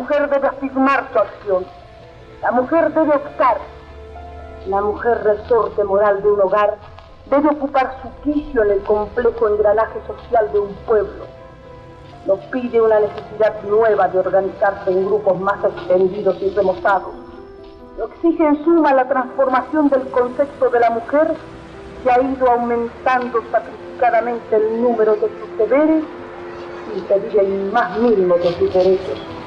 mujer debe afirmar su acción. La mujer debe optar. La mujer resorte moral de un hogar debe ocupar su quicio en el complejo engranaje social de un pueblo. Nos pide una necesidad nueva de organizarse en grupos más extendidos y remozados. Lo exige en suma la transformación del concepto de la mujer, que ha ido aumentando sacrificadamente el número de sus deberes sin pedir el más mínimo de sus derechos.